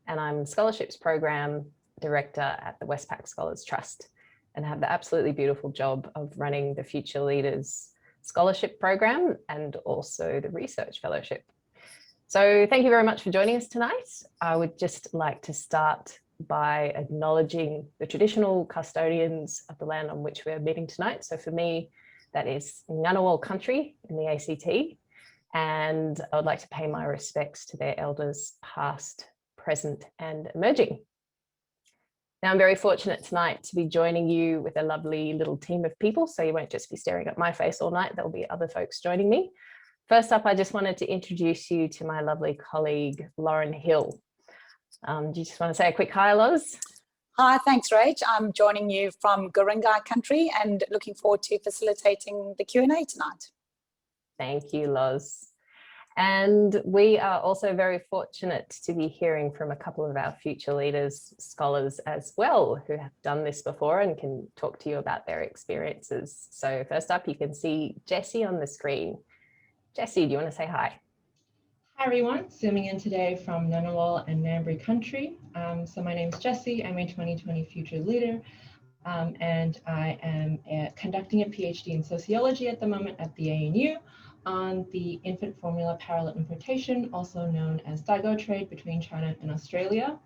and I'm Scholarships Program Director at the Westpac Scholars Trust, and have the absolutely beautiful job of running the Future Leaders Scholarship Program and also the Research Fellowship. So thank you very much for joining us tonight. I would just like to start by acknowledging the traditional custodians of the land on which we're meeting tonight. So for me, that is Ngunnawal country in the ACT. And I would like to pay my respects to their elders past, present and emerging. Now, I'm very fortunate tonight to be joining you with a lovely little team of people. So you won't just be staring at my face all night. There'll be other folks joining me. First up, I just wanted to introduce you to my lovely colleague, Lauren Hill. Do you just want to say a quick hi, Loz? Hi, thanks, Rach. I'm joining you from Gurungai country and looking forward to facilitating the Q&A tonight. Thank you, Loz. And we are also very fortunate to be hearing from a couple of our future leaders, scholars as well, who have done this before and can talk to you about their experiences. So first up, you can see Jessie on the screen. Jessie, do you want to say hi? Hi everyone, zooming in today from Ngunnawal and Ngambri country. So my name is Jessie, I'm a 2020 future leader, and I am conducting a PhD in sociology at the moment at the ANU on the infant formula parallel importation, also known as Daigou trade between China and Australia.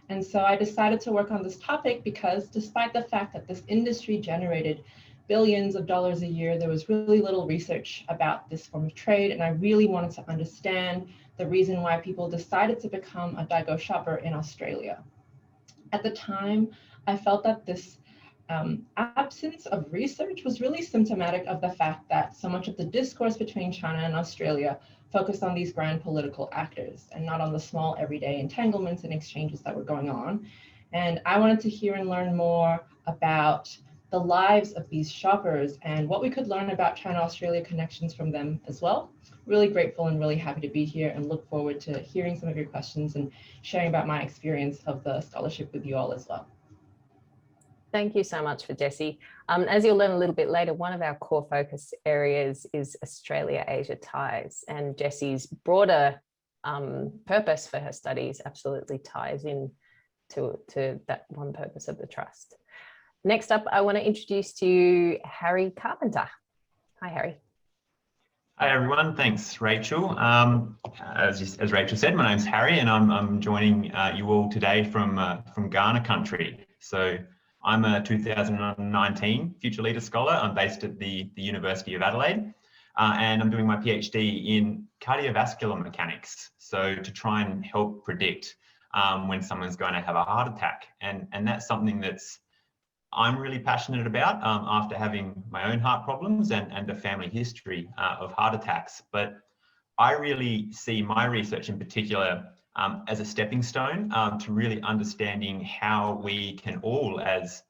And so I decided to work on this topic because despite the fact that this industry generated billions of dollars a year, there was really little research about this form of trade, and I really wanted to understand the reason why people decided to become a Daigou shopper in Australia. At the time, I felt that this absence of research was really symptomatic of the fact that so much of the discourse between China and Australia focused on these grand political actors and not on the small everyday entanglements and exchanges that were going on. And I wanted to hear and learn more about the lives of these shoppers and what we could learn about China-Australia connections from them as well. Really grateful and really happy to be here and look forward to hearing some of your questions and sharing about my experience of the scholarship with you all as well. Thank you so much for Jessie. As you'll learn a little bit later, one of our core focus areas is Australia-Asia ties, and Jessie's broader purpose for her studies absolutely ties in to that one purpose of the Trust. Next up, I want to introduce to you Harry Carpenter. Hi, Harry. Hi, everyone. Thanks, Rachel. As Rachel said, my name's Harry, and I'm joining you all today from Ghana country. So I'm a 2019 Future Leader Scholar. I'm based at the University of Adelaide, and I'm doing my PhD in cardiovascular mechanics. So to try and help predict when someone's going to have a heart attack. And that's something that's I'm really passionate about after having my own heart problems and a family history of heart attacks. But I really see my research in particular as a stepping stone to really understanding how we can all, as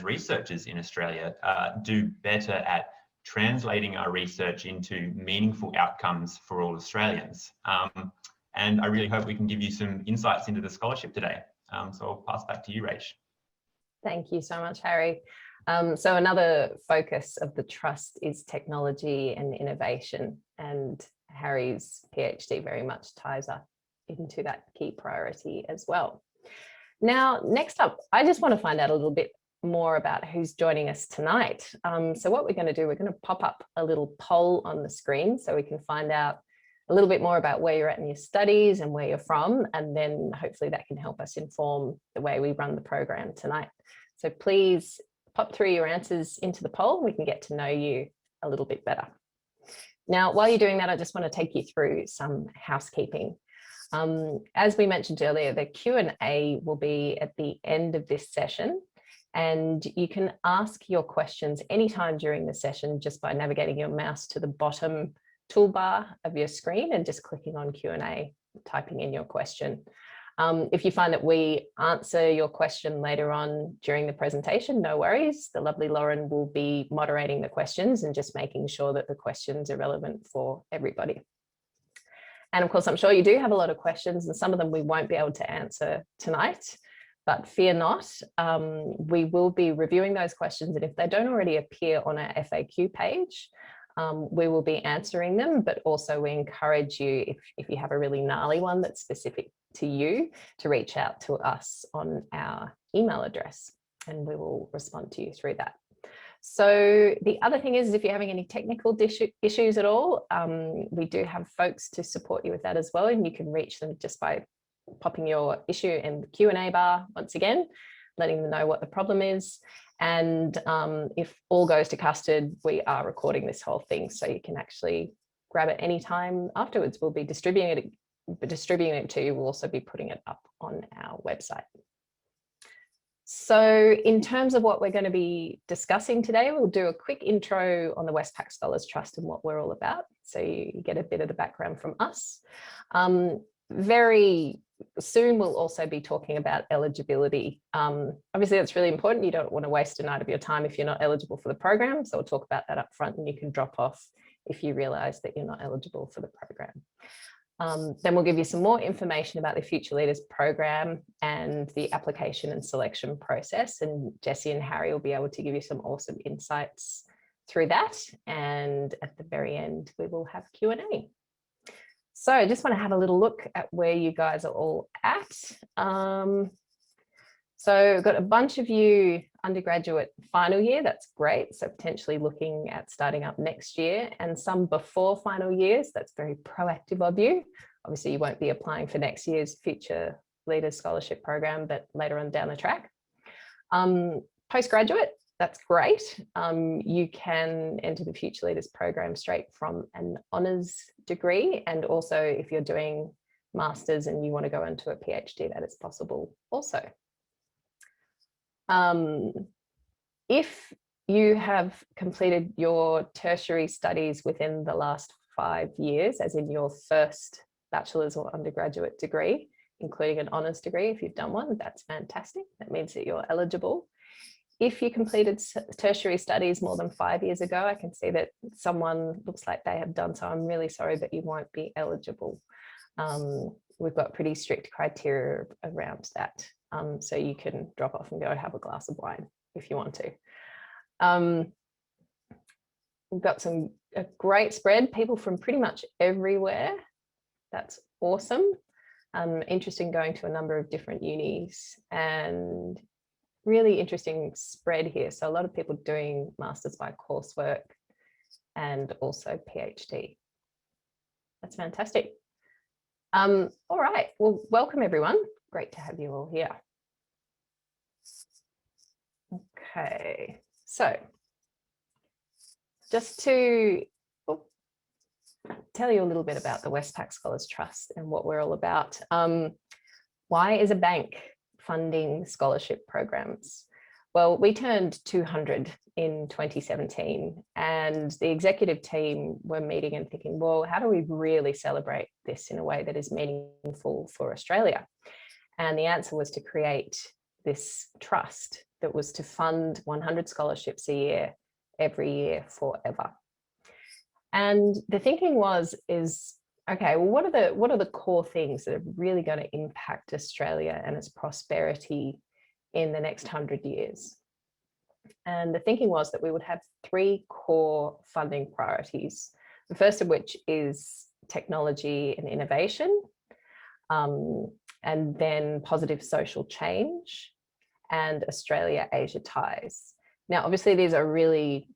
researchers in Australia, do better at translating our research into meaningful outcomes for all Australians. And I really hope we can give you some insights into the scholarship today. So I'll pass back to you, Rach. Thank you so much, Harry. So another focus of the Trust is technology and innovation, and Harry's PhD very much ties up into that key priority as well. Now, next up, I just want to find out a little bit more about who's joining us tonight. So what we're going to do, we're going to pop up a little poll on the screen so we can find out a little bit more about where you're at in your studies and where you're from, and then hopefully that can help us inform the way we run the program tonight. So please pop through your answers into the poll. We can get to know you a little bit better. Now, while you're doing that, I just want to take you through some housekeeping. As we mentioned earlier, the Q&A will be at the end of this session, and you can ask your questions anytime during the session just by navigating your mouse to the bottom toolbar of your screen and just clicking on Q&A, typing in your question. If you find that we answer your question later on during the presentation, no worries. The lovely Lauren will be moderating the questions and just making sure that the questions are relevant for everybody. And of course, I'm sure you do have a lot of questions, and some of them we won't be able to answer tonight, but fear not. We will be reviewing those questions, and if they don't already appear on our FAQ page, we will be answering them, but also we encourage you, if you have a really gnarly one that's specific to you to reach out to us on our email address, and we will respond to you through that. So the other thing is, if you're having any technical issues at all, we do have folks to support you with that as well, and you can reach them just by popping your issue in the Q&A bar once again, letting them know what the problem is. And if all goes to custard, we are recording this whole thing, so you can actually grab it anytime afterwards. We'll be distributing it to you. We'll also be putting it up on our website. So in terms of what we're going to be discussing today, we'll do a quick intro on the Westpac Scholars Trust and what we're all about, so you get a bit of the background from us. Very soon we'll also be talking about eligibility. Obviously that's really important. You don't want to waste a night of your time if you're not eligible for the program, so we'll talk about that up front, and you can drop off if you realize that you're not eligible for the program. Then we'll give you some more information about the Future Leaders program and the application and selection process, and Jessie and Harry will be able to give you some awesome insights through that, and at the very end we will have Q&A. So I just want to have a little look at where you guys are all at. So I've got a bunch of you undergraduate final year, that's great. So potentially looking at starting up next year, and some before final years, that's very proactive of you. Obviously you won't be applying for next year's Future Leaders Scholarship Program, but later on down the track. Postgraduate, that's great. You can enter the Future Leaders program straight from an honours degree, and also if you're doing masters and you want to go into a PhD, that is possible also. If you have completed your tertiary studies within the last 5 years, as in your first bachelor's or undergraduate degree, including an honours degree, if you've done one, that's fantastic. That means that you're eligible. If you completed tertiary studies more than 5 years ago, I can see that someone looks like they have done so. I'm really sorry, but you won't be eligible. We've got pretty strict criteria around that. So you can drop off and go have a glass of wine if you want to. We've got a great spread, people from pretty much everywhere. That's awesome. Interesting going to a number of different unis, and really interesting spread here. So a lot of people doing masters by coursework and also PhD. That's fantastic. All right, well, welcome everyone. Great to have you all here. Okay, so just to tell you a little bit about the Westpac Scholars Trust and what we're all about. Why is a bank funding scholarship programs? Well, we turned 200 in 2017, and the executive team were meeting and thinking, well, how do we really celebrate this in a way that is meaningful for Australia? And the answer was to create this trust that was to fund 100 scholarships a year, every year, forever. And the thinking is, okay, well, what are the core things that are really going to impact Australia and its prosperity in the next 100 years? And the thinking was that we would have 3 core funding priorities. The first of which is technology and innovation, and then positive social change, and Australia-Asia ties. Now, obviously, these are really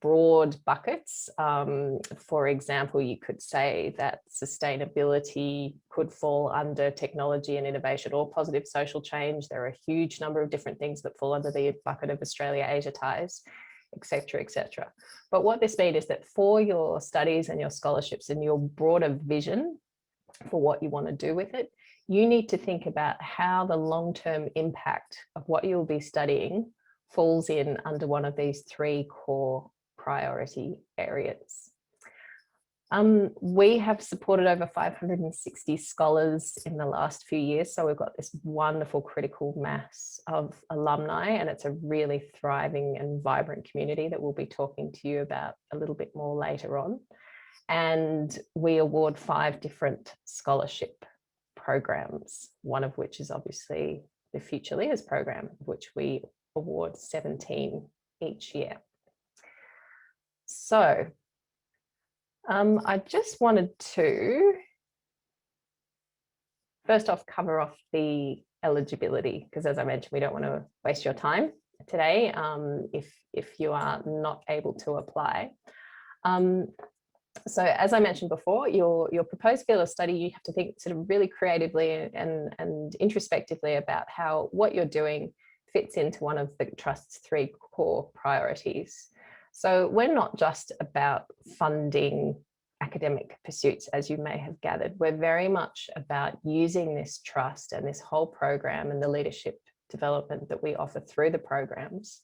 broad buckets. For example, you could say that sustainability could fall under technology and innovation, or positive social change. There are a huge number of different things that fall under the bucket of Australia-Asia ties, etc., etc. But what this means is that for your studies and your scholarships and your broader vision for what you want to do with it, you need to think about how the long-term impact of what you'll be studying falls in under one of these 3 core priority areas. We have supported over 560 scholars in the last few years, so we've got this wonderful critical mass of alumni, and it's a really thriving and vibrant community that we'll be talking to you about a little bit more later on. And we award 5 different scholarship programs, one of which is obviously the Future Leaders program, which we award 17 each year. So I just wanted to first off cover off the eligibility, because as I mentioned, we don't want to waste your time today if you are not able to apply. So as I mentioned before, your proposed field of study, you have to think sort of really creatively and introspectively about how what you're doing fits into one of the Trust's 3 core priorities. So we're not just about funding academic pursuits, as you may have gathered. We're very much about using this trust and this whole program and the leadership development that we offer through the programs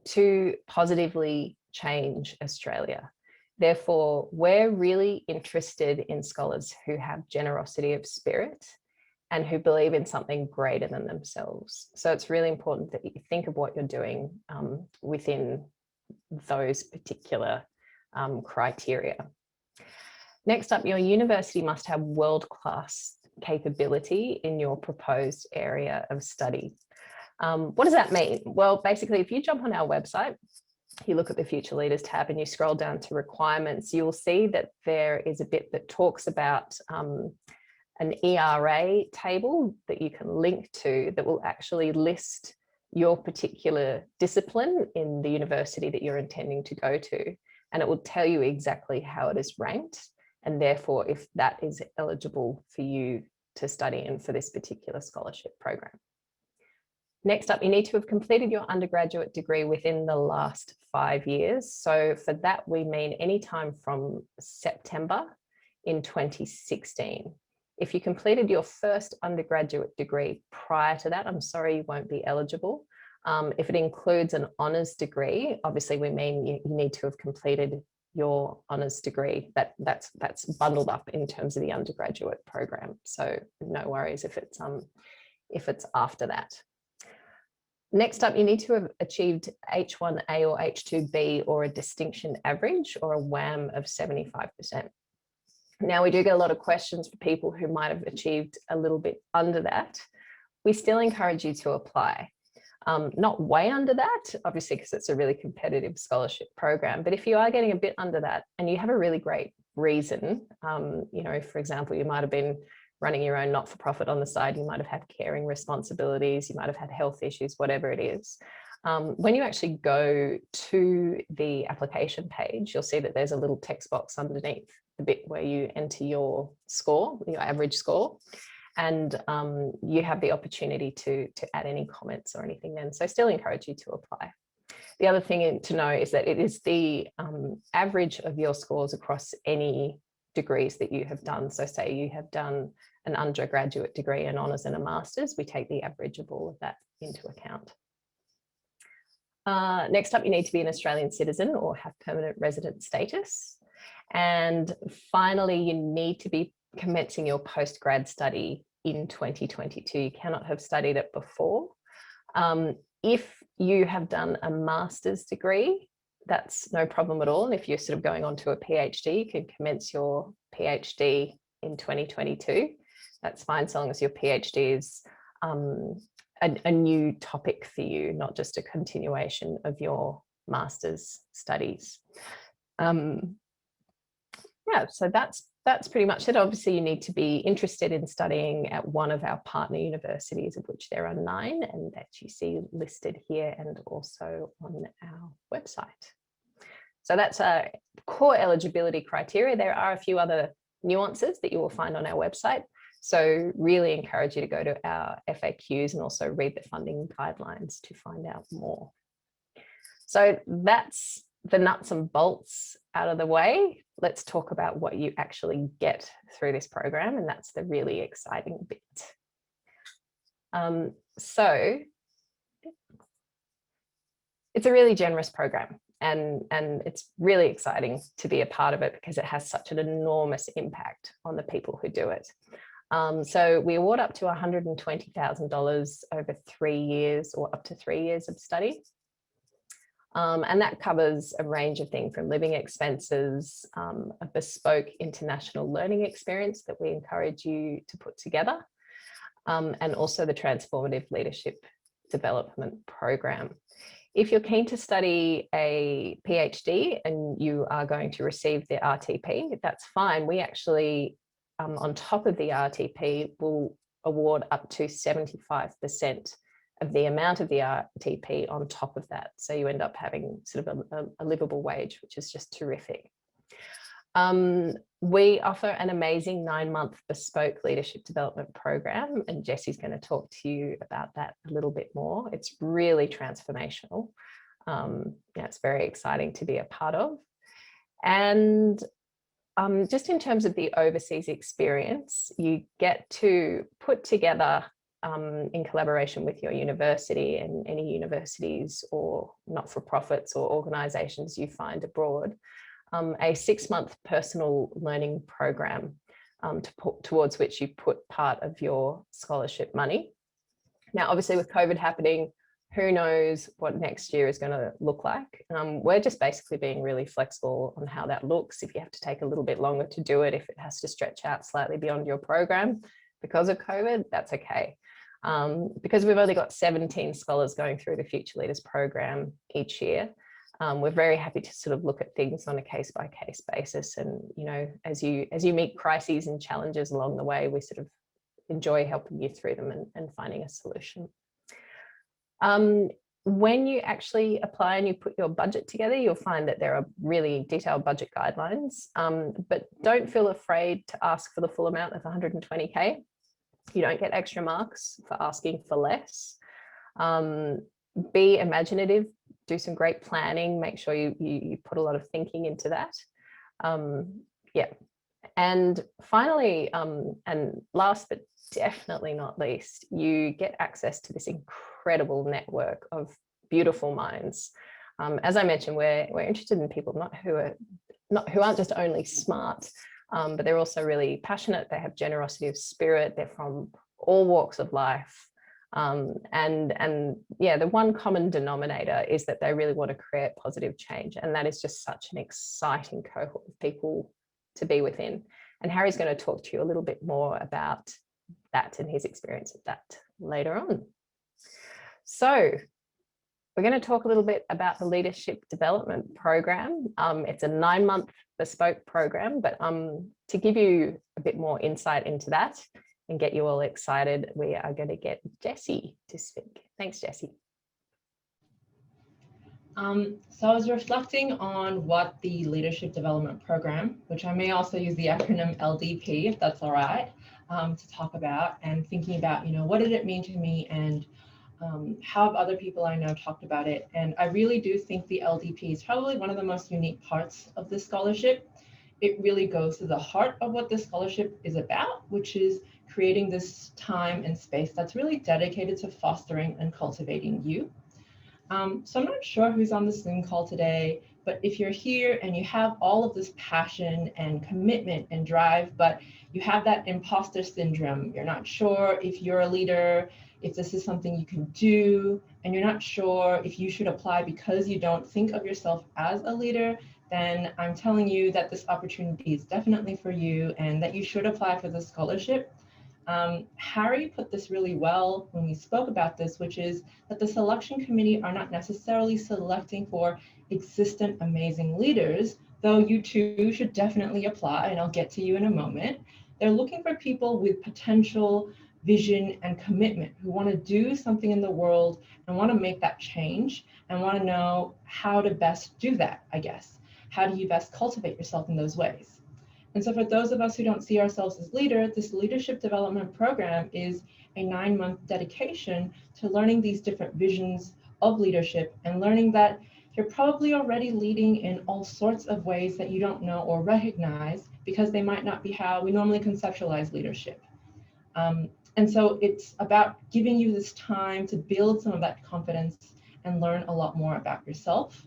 to positively change Australia. Therefore, we're really interested in scholars who have generosity of spirit and who believe in something greater than themselves. So it's really important that you think of what you're doing within those particular criteria. Next up, your university must have world-class capability in your proposed area of study. What does that mean? Well, basically, if you jump on our website, you look at the Future Leaders tab and you scroll down to requirements, you'll see that there is a bit that talks about an ERA table that you can link to that will actually list your particular discipline in the university that you're intending to go to. And it will tell you exactly how it is ranked, and therefore if that is eligible for you to study in for this particular scholarship program. Next up, you need to have completed your undergraduate degree within the last 5 years. So for that, we mean any time from September in 2016. If you completed your first undergraduate degree prior to that, I'm sorry, you won't be eligible. If it includes an honours degree, obviously we mean you need to have completed your honours degree. That's bundled up in terms of the undergraduate program. So no worries if it's after that. Next up, you need to have achieved H1A or H2B or a distinction average or a WAM of 75%. Now, we do get a lot of questions for people who might have achieved a little bit under that. We still encourage you to apply. Not way under that, obviously, because it's a really competitive scholarship program. But if you are getting a bit under that and you have a really great reason, you know, for example, you might have been running your own not-for-profit on the side, you might have had caring responsibilities, you might have had health issues, whatever it is. When you actually go to the application page, you'll see that there's a little text box underneath the bit where you enter your score, your average score, and you have the opportunity to add any comments or anything then. So I still encourage you to apply. The other thing to know is that it is the average of your scores across any degrees that you have done. So say you have done an undergraduate degree, an honours and a master's, we take the average of all of that into account. Next up, you need to be an Australian citizen or have permanent resident status. And finally, you need to be commencing your postgrad study in 2022. You cannot have studied it before. If you have done a master's degree, that's no problem at all. And if you're sort of going on to a PhD, you can commence your PhD in 2022. That's fine, so long as your PhD is a new topic for you, not just a continuation of your master's studies. Yeah, so that's pretty much it. Obviously, you need to be interested in studying at one of our partner universities, of which there are 9, and that you see listed here and also on our website. So that's a core eligibility criteria. There are a few other nuances that you will find on our website. So really encourage you to go to our FAQs and also read the funding guidelines to find out more. So that's the nuts and bolts out of the way. Let's talk about what you actually get through this program, and that's the really exciting bit. So it's a really generous program, and it's really exciting to be a part of it because it has such an enormous impact on the people who do it. So we award up to $120,000 over 3 years or up to 3 years of study. And that covers a range of things from living expenses, a bespoke international learning experience that we encourage you to put together, and also the transformative leadership development program. If you're keen to study a PhD and you are going to receive the RTP, that's fine. We actually on top of the RTP will award up to 75% of the amount of the RTP on top of that. So you end up having sort of a livable wage, which is just terrific. We offer an amazing 9-month bespoke leadership development program, and Jesse's going to talk to you about that a little bit more. It's really transformational. It's very exciting to be a part of. And just in terms of the overseas experience, you get to put together in collaboration with your university and any universities or not-for-profits or organisations you find abroad, a 6-month personal learning program towards which you put part of your scholarship money. Now, obviously with COVID happening, who knows what next year is going to look like. We're just basically being really flexible on how that looks. If you have to take a little bit longer to do it, if it has to stretch out slightly beyond your program because of COVID, that's okay. Because we've only got 17 scholars going through the Future Leaders program each year. We're very happy to sort of look at things on a case-by-case basis. And, you know, as you meet crises and challenges along the way, we sort of enjoy helping you through them and finding a solution. When you actually apply and you put your budget together, you'll find that there are really detailed budget guidelines, but don't feel afraid to ask for the full amount of 120K. You don't get extra marks for asking for less. Be imaginative, do some great planning, make sure you put a lot of thinking into that. And finally, and last but definitely not least, you get access to this incredible network of beautiful minds. As I mentioned, we're interested in people who aren't just only smart, but they're also really passionate. They have generosity of spirit. They're from all walks of life. And yeah, the one common denominator is that they really want to create positive change. And that is just such an exciting cohort of people to be within. And Harry's going to talk to you a little bit more about that and his experience of that later on. So we're going to talk a little bit about the Leadership Development Program. It's a 9-month bespoke program, but to give you a bit more insight into that and get you all excited, we are going to get Jessie to speak. Thanks, Jessie. So I was reflecting on what the Leadership Development Program, which I may also use the acronym LDP, if that's all right, to talk about, and thinking about, you know, what did it mean to me, and how have other people I know talked about it. And I really do think the LDP is probably one of the most unique parts of this scholarship. It really goes to the heart of what this scholarship is about, which is creating this time and space that's really dedicated to fostering and cultivating you. So I'm not sure who's on the Zoom call today, but if you're here and you have all of this passion and commitment and drive, but you have that imposter syndrome, you're not sure if you're a leader, if this is something you can do, and you're not sure if you should apply because you don't think of yourself as a leader, then I'm telling you that this opportunity is definitely for you and that you should apply for the scholarship. Harry put this really well when we spoke about this, which is that the selection committee are not necessarily selecting for existent amazing leaders, though you too should definitely apply, and I'll get to you in a moment. They're looking for people with potential, vision, and commitment who want to do something in the world and want to make that change and want to know how to best do that, I guess. How do you best cultivate yourself in those ways? And so for those of us who don't see ourselves as leaders, this leadership development program is a 9-month dedication to learning these different visions of leadership and learning that you're probably already leading in all sorts of ways that you don't know or recognize because they might not be how we normally conceptualize leadership. And so it's about giving you this time to build some of that confidence and learn a lot more about yourself.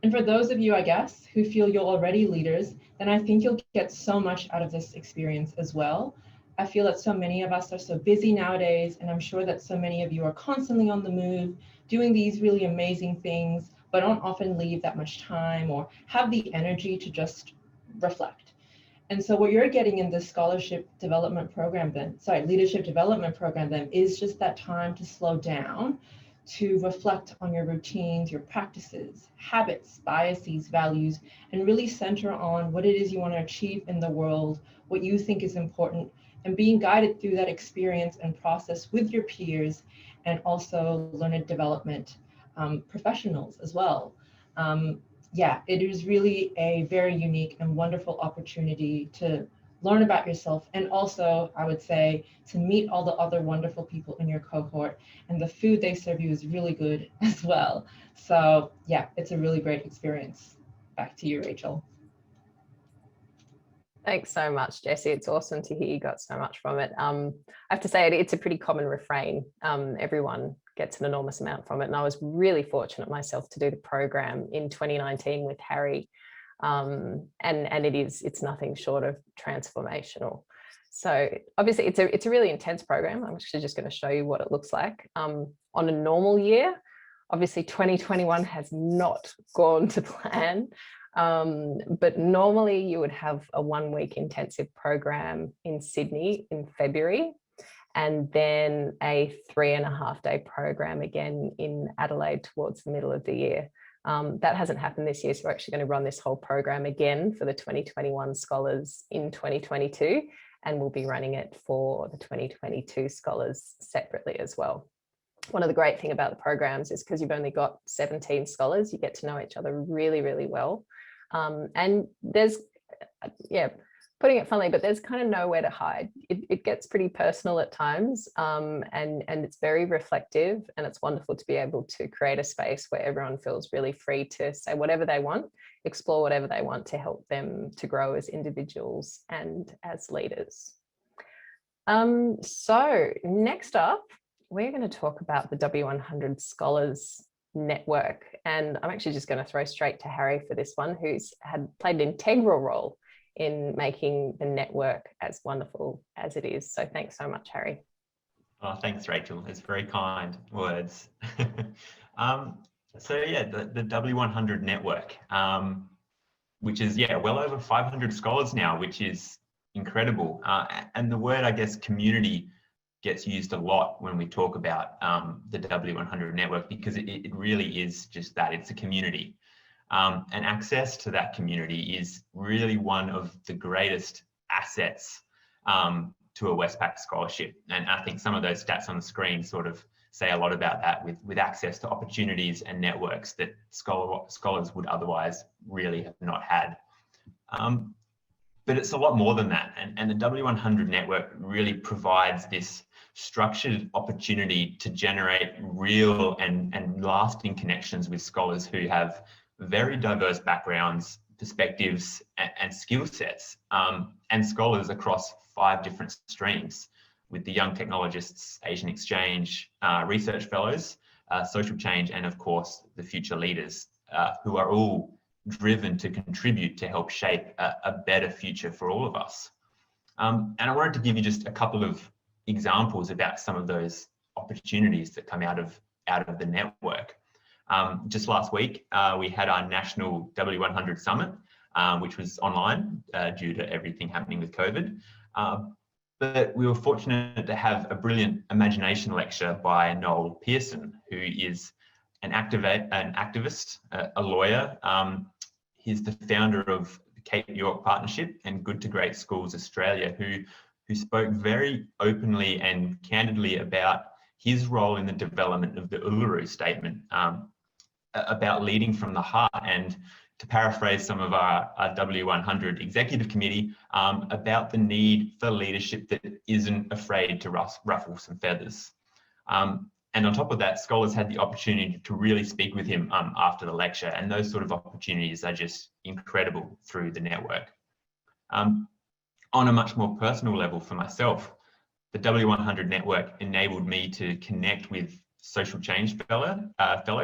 And for those of you, I guess, who feel you're already leaders, then I think you'll get so much out of this experience as well. I feel that so many of us are so busy nowadays, and I'm sure that so many of you are constantly on the move, doing these really amazing things, but don't often leave that much time or have the energy to just reflect. And so what you're getting in this leadership development program then is just that time to slow down, to reflect on your routines, your practices, habits, biases, values, and really center on what it is you want to achieve in the world, what you think is important, and being guided through that experience and process with your peers, and also learner development professionals as well. Yeah, it is really a very unique and wonderful opportunity to learn about yourself, and also, I would say, to meet all the other wonderful people in your cohort, and the food they serve you is really good as well. So yeah, it's a really great experience. Back to you, Rachel. Thanks so much, Jessie. It's awesome to hear you got so much from it. I have to say it's a pretty common refrain. Everyone gets an enormous amount from it. And I was really fortunate myself to do the program in 2019 with Harry. And it's nothing short of transformational. So obviously it's a really intense program. I'm actually just going to show you what it looks like. On a normal year, obviously 2021 has not gone to plan. But normally you would have a 1-week intensive program in Sydney in February, and then a 3.5-day program again in Adelaide towards the middle of the year. That hasn't happened this year, so we're actually going to run this whole program again for the 2021 scholars in 2022, and we'll be running it for the 2022 scholars separately as well. One of the great things about the programs is because you've only got 17 scholars, you get to know each other really, really well. And there's, yeah, putting it funnily, but there's kind of nowhere to hide. It gets pretty personal at times, and it's very reflective, and it's wonderful to be able to create a space where everyone feels really free to say whatever they want, explore whatever they want to help them to grow as individuals and as leaders. So next up, we're going to talk about the W100 Scholars Network, and I'm actually just going to throw straight to Harry for this one, who's played an integral role in making the network as wonderful as it is. So thanks so much, Harry. Oh, thanks, Rachel. It's very kind words. So yeah, the W100 network, which is well over 500 scholars now, which is incredible. And the word, I guess, community gets used a lot when we talk about the W100 network, because it really is just that. It's a community. And access to that community is really one of the greatest assets to a Westpac scholarship. And I think some of those stats on the screen sort of say a lot about that, with access to opportunities and networks that scholars would otherwise really have not had. But it's a lot more than that. And the W100 network really provides this structured opportunity to generate real and lasting connections with scholars who have very diverse backgrounds, perspectives, and skill sets, and scholars across 5 different streams, with the young technologists, Asian exchange, research fellows, social change, and of course, the future leaders, who are all driven to contribute to help shape a better future for all of us. And I wanted to give you just a couple of examples about some of those opportunities that come out of the network. Just last week, we had our national W100 summit, which was online due to everything happening with COVID. But we were fortunate to have a brilliant imagination lecture by Noel Pearson, who is an activist, a lawyer. He's the founder of the Cape York Partnership and Good to Great Schools Australia, who spoke very openly and candidly about his role in the development of the Uluru Statement, about leading from the heart, and to paraphrase some of our W100 Executive Committee, about the need for leadership that isn't afraid to ruffle some feathers. And on top of that, scholars had the opportunity to really speak with him after the lecture, and those sort of opportunities are just incredible through the network. On a much more personal level for myself, the W100 network enabled me to connect with social change fellow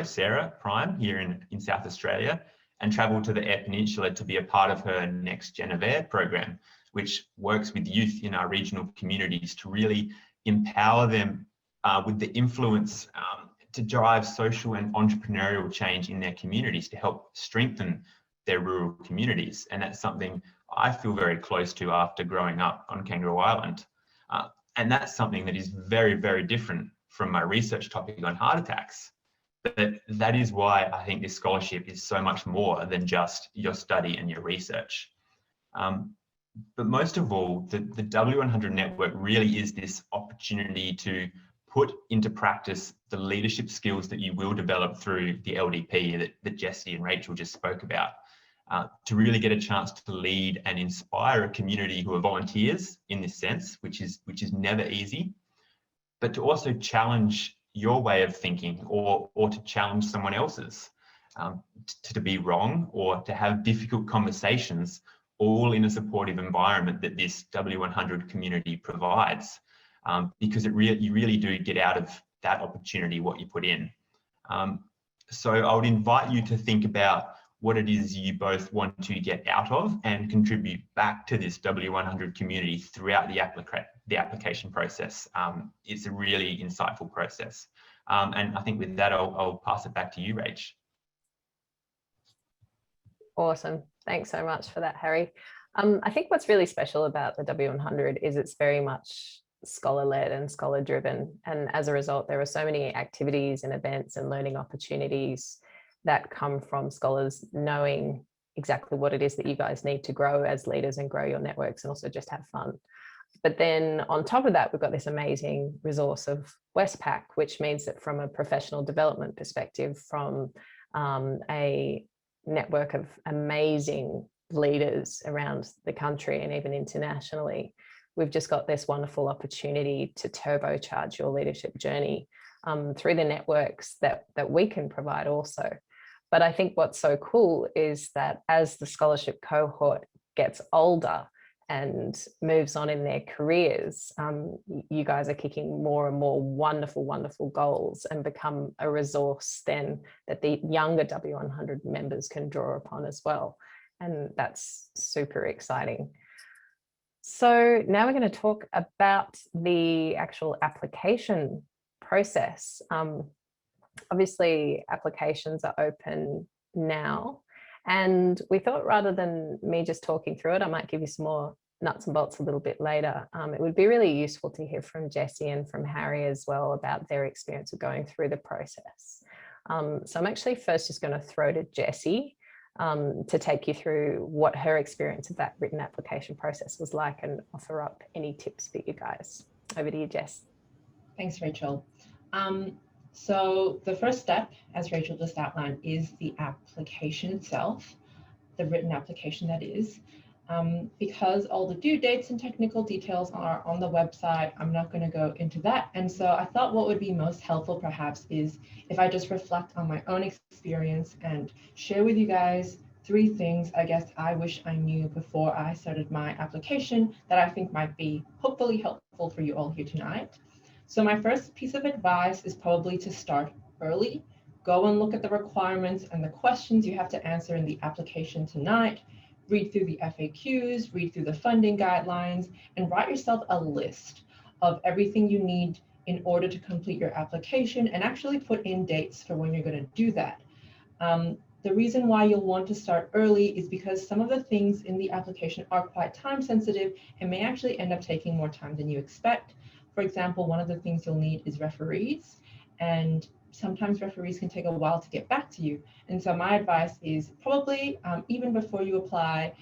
Sarah Prime here in South Australia, and travel to the Eyre Peninsula to be a part of her Next Gen of Eyre program, which works with youth in our regional communities to really empower them with the influence to drive social and entrepreneurial change in their communities, to help strengthen their rural communities. And that's something I feel very close to after growing up on Kangaroo Island. And that's something that is very, very different from my research topic on heart attacks. But that is why I think this scholarship is so much more than just your study and your research. But most of all, the W100 network really is this opportunity to put into practice the leadership skills that you will develop through the LDP that Jessie and Rachel just spoke about, to really get a chance to lead and inspire a community who are volunteers in this sense, which is never easy, but to also challenge your way of thinking or to challenge someone else's, to be wrong or to have difficult conversations, all in a supportive environment that this W100 community provides, because you really do get out of that opportunity what you put in. So I would invite you to think about what it is you both want to get out of and contribute back to this W100 community throughout the application process. It's a really insightful process. And I think with that, I'll pass it back to you, Rach. Awesome. Thanks so much for that, Harry. I think what's really special about the W100 is it's very much scholar-led and scholar-driven. And as a result, there are so many activities and events and learning opportunities that come from scholars knowing exactly what it is that you guys need to grow as leaders and grow your networks and also just have fun. But then on top of that, we've got this amazing resource of Westpac, which means that from a professional development perspective, from a network of amazing leaders around the country and even internationally, we've just got this wonderful opportunity to turbocharge your leadership journey through the networks that we can provide also. But I think what's so cool is that as the scholarship cohort gets older and moves on in their careers, you guys are kicking more and more wonderful, wonderful goals and become a resource then that the younger W100 members can draw upon as well. And that's super exciting. So now we're going to talk about the actual application process. Obviously, applications are open now. And we thought rather than me just talking through it, I might give you some more nuts and bolts a little bit later. It would be really useful to hear from Jessie and from Harry as well about their experience of going through the process. So I'm actually first just going to throw to Jessie to take you through what her experience of that written application process was like and offer up any tips for you guys. Over to you, Jess. Thanks, Rachel. So the first step, as Rachel just outlined, is the application itself, the written application that is. Because all the due dates and technical details are on the website, I'm not going to go into that. And so I thought what would be most helpful perhaps is if I just reflect on my own experience and share with you guys 3 things I guess I wish I knew before I started my application that I think might be hopefully helpful for you all here tonight. So my first piece of advice is probably to start early. Go and look at the requirements and the questions you have to answer in the application tonight. Read through the FAQs, read through the funding guidelines, and write yourself a list of everything you need in order to complete your application and actually put in dates for when you're going to do that. The reason why you'll want to start early is because some of the things in the application are quite time sensitive and may actually end up taking more time than you expect. For example, one of the things you'll need is referees, and sometimes referees can take a while to get back to you. And so my advice is probably even before you apply,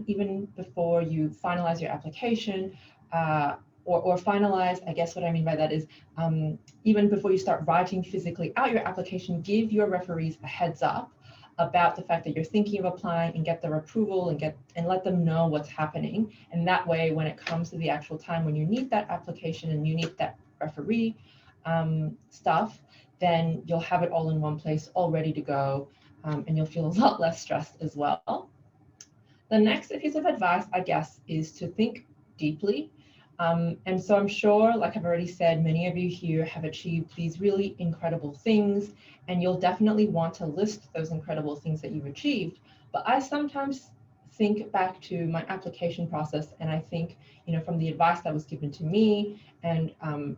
even before you finalize your application, or finalize, I guess what I mean by that is even before you start writing physically out your application, give your referees a heads up about the fact that you're thinking of applying and get their approval and let them know what's happening. And that way, when it comes to the actual time when you need that application and you need that referee stuff, then you'll have it all in one place, all ready to go, and you'll feel a lot less stressed as well. The next piece of advice, I guess, is to think deeply. And so I'm sure, like I've already said, many of you here have achieved these really incredible things, and you'll definitely want to list those incredible things that you've achieved. But I sometimes think back to my application process, and I think, from the advice that was given to me and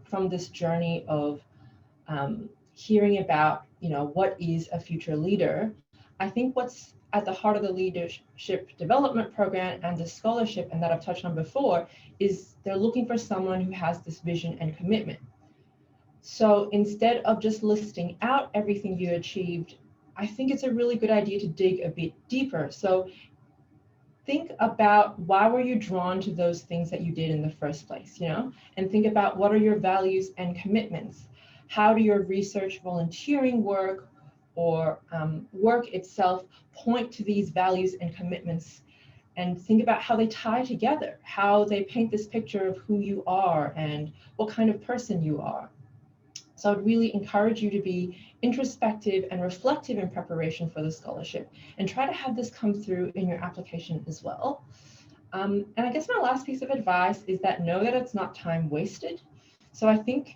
from this journey of hearing about, what is a future leader, I think what's at the heart of the leadership development program and the scholarship, and that I've touched on before, is they're looking for someone who has this vision and commitment. So instead of just listing out everything you achieved, I think it's a really good idea to dig a bit deeper. So think about, why were you drawn to those things that you did in the first place, and think about, what are your values and commitments? How do your research, volunteering work, or work itself point to these values and commitments? And think about how they tie together, how they paint this picture of who you are and what kind of person you are. So I'd really encourage you to be introspective and reflective in preparation for the scholarship, and try to have this come through in your application as well. And I guess my last piece of advice is that know that it's not time wasted. So I think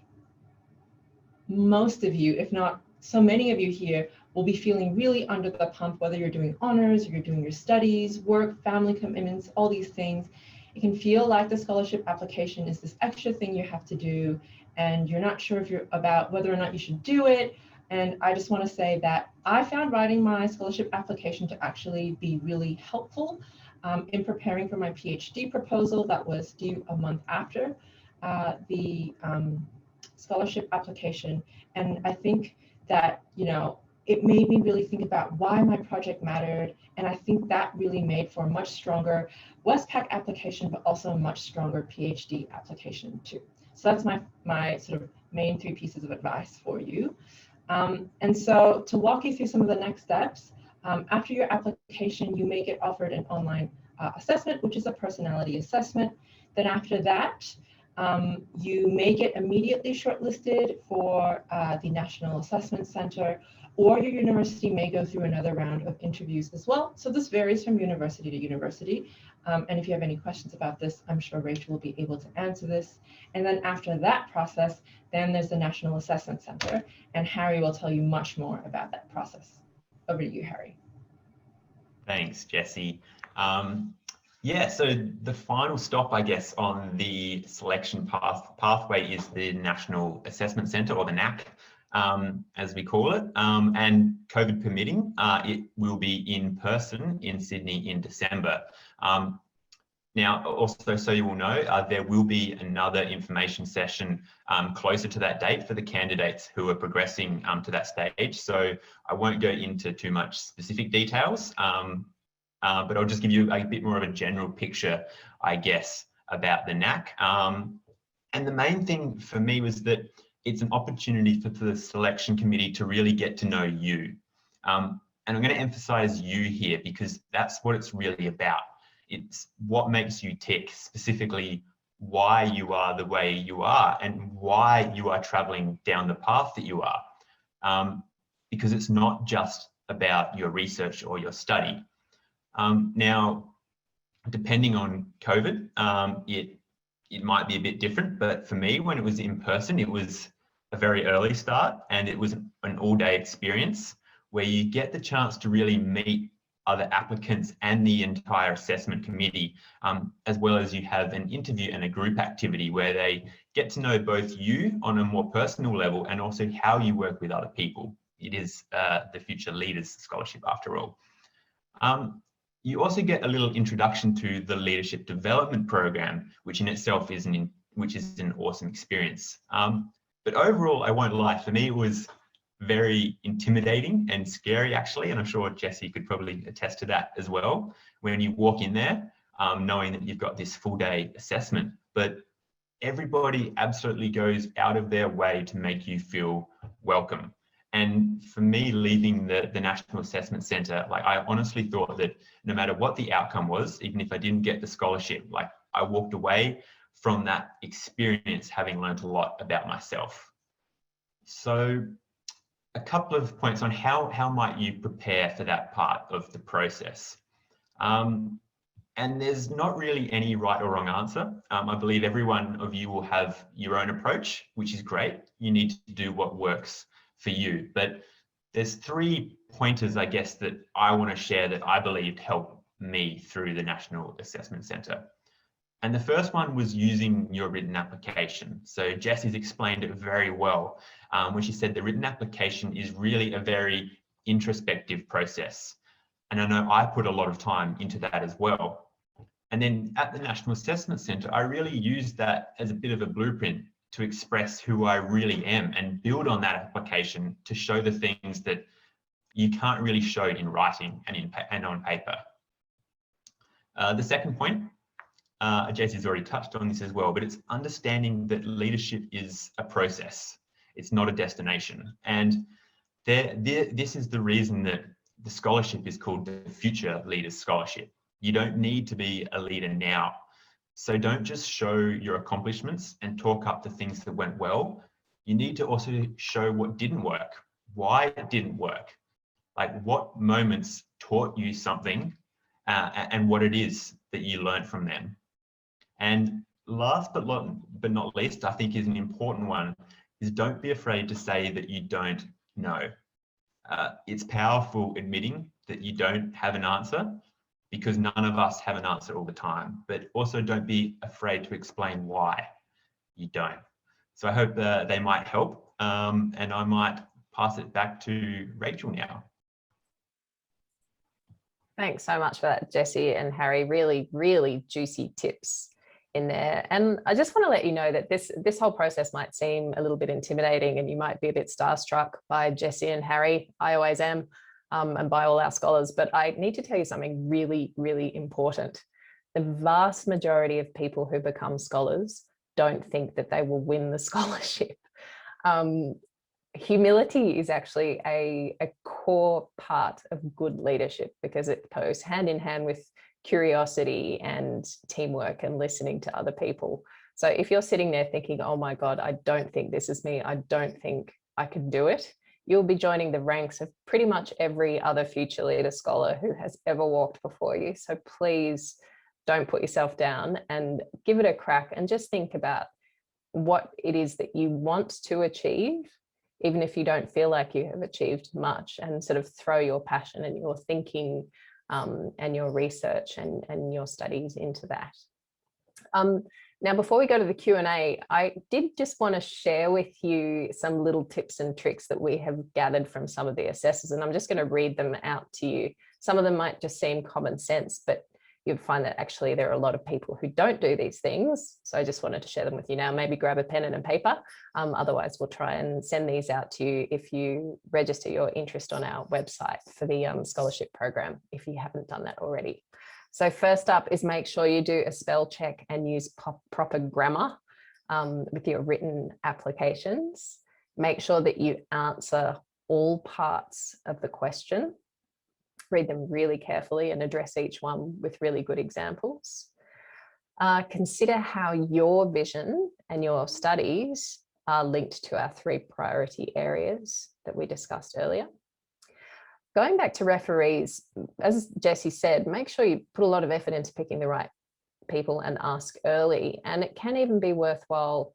most of you, if not so many of you here, will be feeling really under the pump, whether you're doing honors or you're doing your studies, work, family commitments, all these things. It can feel like the scholarship application is this extra thing you have to do, and you're not sure about whether or not you should do it. And I just want to say that I found writing my scholarship application to actually be really helpful in preparing for my PhD proposal that was due a month after the scholarship application. And I think that, it made me really think about why my project mattered. And I think that really made for a much stronger Westpac application, but also a much stronger PhD application too. So that's my sort of main 3 pieces of advice for you. And so to walk you through some of the next steps, after your application, you may get offered an online assessment, which is a personality assessment. Then after that, you may get immediately shortlisted for the National Assessment Center, or your university may go through another round of interviews as well. So this varies from university to university. And if you have any questions about this, I'm sure Rachel will be able to answer this. And then after that process, then there's the National Assessment Center, and Harry will tell you much more about that process. Over to you, Harry. Thanks, Jessie. Yeah, so the final stop, I guess, on the selection pathway is the National Assessment Centre, or the NAC, as we call it. And COVID permitting, it will be in person in Sydney in December. Now, also, so you will know, there will be another information session closer to that date for the candidates who are progressing to that stage. So I won't go into too much specific details, but I'll just give you a bit more of a general picture, I guess, about the NAC. And the main thing for me was that it's an opportunity for the selection committee to really get to know you. And I'm going to emphasize you here, because that's what it's really about. It's what makes you tick, specifically why you are the way you are and why you are traveling down the path that you are. Because it's not just about your research or your study. Now, depending on COVID, it might be a bit different, but for me, when it was in person, it was a very early start, and it was an all-day experience where you get the chance to really meet other applicants and the entire assessment committee, as well as you have an interview and a group activity where they get to know both you on a more personal level and also how you work with other people. It is the Future Leaders Scholarship after all. You also get a little introduction to the Leadership Development Program, which in itself is an awesome experience. But overall, I won't lie, for me it was very intimidating and scary actually, and I'm sure Jessie could probably attest to that as well, when you walk in there knowing that you've got this full day assessment. But everybody absolutely goes out of their way to make you feel welcome. And for me, leaving the National Assessment Centre, like, I honestly thought that no matter what the outcome was, even if I didn't get the scholarship, like, I walked away from that experience having learned a lot about myself. So a couple of points on how might you prepare for that part of the process. And there's not really any right or wrong answer. I believe every one of you will have your own approach, which is great. You need to do what works for you. But there's 3 pointers, I guess, that I want to share that I believed helped me through the National Assessment Centre. And the first one was using your written application. So Jessie's explained it very well when she said the written application is really a very introspective process. And I know I put a lot of time into that as well. And then at the National Assessment Centre, I really used that as a bit of a blueprint to express who I really am and build on that application to show the things that you can't really show in writing and on paper. The second point, Jesse's already touched on this as well, but it's understanding that leadership is a process. It's not a destination. And this is the reason that the scholarship is called the Future Leaders Scholarship. You don't need to be a leader now. So don't just show your accomplishments and talk up the things that went well. You need to also show what didn't work, why it didn't work, like what moments taught you something and what it is that you learned from them. And last but not least, I think is an important one, is don't be afraid to say that you don't know. It's powerful admitting that you don't have an answer, because none of us have an answer all the time, but also don't be afraid to explain why you don't. So I hope they might help, and I might pass it back to Rachel now. Thanks so much for that, Jesse and Harry. Really, really juicy tips in there. And I just want to let you know that this whole process might seem a little bit intimidating, and you might be a bit starstruck by Jesse and Harry. I always am, and by all our scholars, but I need to tell you something really, really important. The vast majority of people who become scholars don't think that they will win the scholarship. Humility is actually a core part of good leadership, because it goes hand in hand with curiosity and teamwork and listening to other people. So if you're sitting there thinking, oh my God, I don't think this is me, I don't think I could do it, you'll be joining the ranks of pretty much every other future leader scholar who has ever walked before you. So please don't put yourself down and give it a crack, and just think about what it is that you want to achieve, even if you don't feel like you have achieved much, and sort of throw your passion and your thinking and your research and your studies into that. Now, before we go to the Q&A, I did just want to share with you some little tips and tricks that we have gathered from some of the assessors, and I'm just going to read them out to you. Some of them might just seem common sense, but you'll find that actually there are a lot of people who don't do these things. So I just wanted to share them with you now. Maybe grab a pen and a paper. Otherwise, we'll try and send these out to you if you register your interest on our website for the scholarship program, if you haven't done that already. So first up is make sure you do a spell check and use proper grammar with your written applications. Make sure that you answer all parts of the question. Read them really carefully and address each one with really good examples. Consider how your vision and your studies are linked to our 3 priority areas that we discussed earlier. Going back to referees, as Jesse said, make sure you put a lot of effort into picking the right people and ask early. And it can even be worthwhile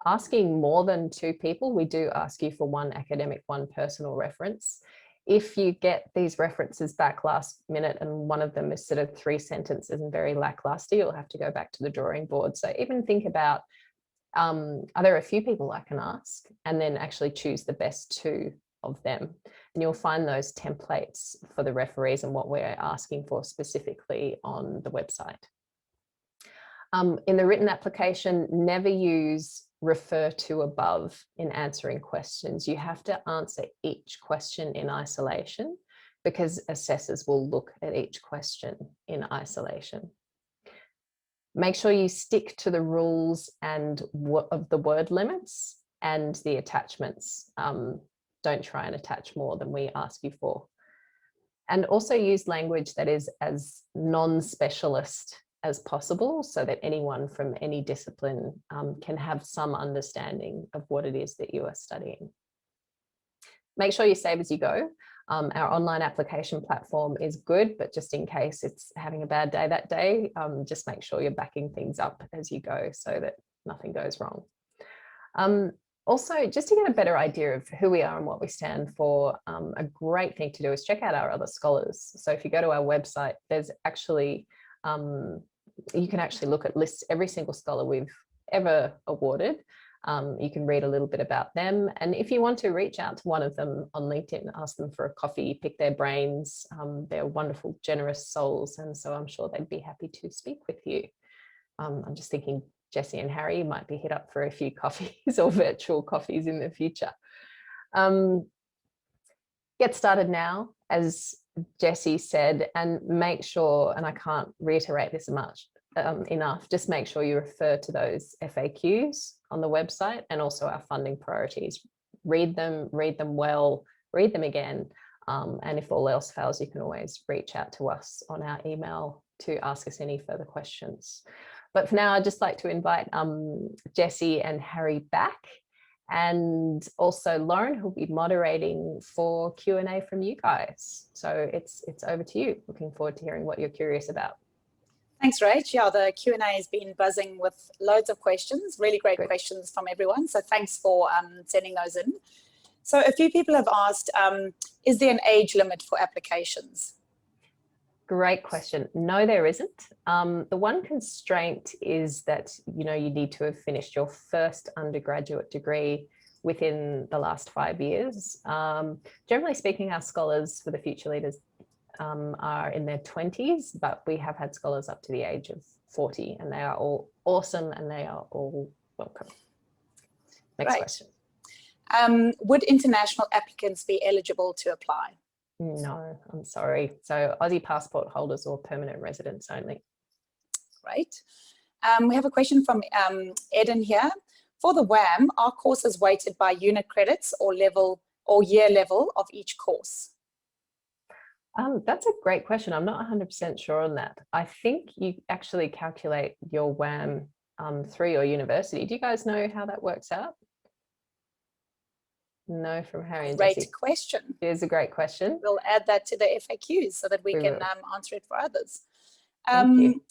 asking more than 2 people. We do ask you for 1 academic, 1 personal reference. If you get these references back last minute and one of them is sort of 3 sentences and very lackluster, you'll have to go back to the drawing board. So even think about, are there a few people I can ask, and then actually choose the best 2 of them. And you'll find those templates for the referees and what we're asking for specifically on the website. In the written application, never use refer to above in answering questions. You have to answer each question in isolation, because assessors will look at each question in isolation. Make sure you stick to the rules and of the word limits and the attachments. Don't try and attach more than we ask you for. And also use language that is as non-specialist as possible, so that anyone from any discipline can have some understanding of what it is that you are studying. Make sure you save as you go. Our online application platform is good, but just in case it's having a bad day that day, just make sure you're backing things up as you go so that nothing goes wrong. Also, just to get a better idea of who we are and what we stand for, a great thing to do is check out our other scholars. So if you go to our website, there's actually, you can actually look at lists, every single scholar we've ever awarded. You can read a little bit about them. And if you want to reach out to one of them on LinkedIn, ask them for a coffee, pick their brains. They're wonderful, generous souls. And so I'm sure they'd be happy to speak with you. I'm just thinking Jessie and Harry might be hit up for a few coffees or virtual coffees in the future. Get started now, as Jessie said, and make sure, and I can't reiterate this enough, just make sure you refer to those FAQs on the website and also our funding priorities. Read them well, read them again. And if all else fails, you can always reach out to us on our email to ask us any further questions. But for now, I'd just like to invite Jessie and Harry back, and also Lauren, who'll be moderating for Q&A from you guys. So it's over to you. Looking forward to hearing what you're curious about. Thanks, Rach. Yeah, the Q&A has been buzzing with loads of questions, really great questions from everyone. So thanks for sending those in. So a few people have asked, is there an age limit for applications? Great question. No, there isn't. The one constraint is that, you need to have finished your first undergraduate degree within the last 5 years. Generally speaking, our scholars for the Future Leaders are in their 20s, but we have had scholars up to the age of 40, and they are all awesome and they are all welcome. Next question. Would international applicants be eligible to apply? No, I'm sorry. So Aussie passport holders or permanent residents only. Great. We have a question from Eden here. For the WAM, are courses weighted by unit credits or level or year level of each course? That's a great question. I'm not 100% sure on that. I think you actually calculate your WAM through your university. Do you guys know how that works out? No, from Harry and Jessie. Great question. It is a great question. We'll add that to the FAQs so that we can answer it for others. Thank you.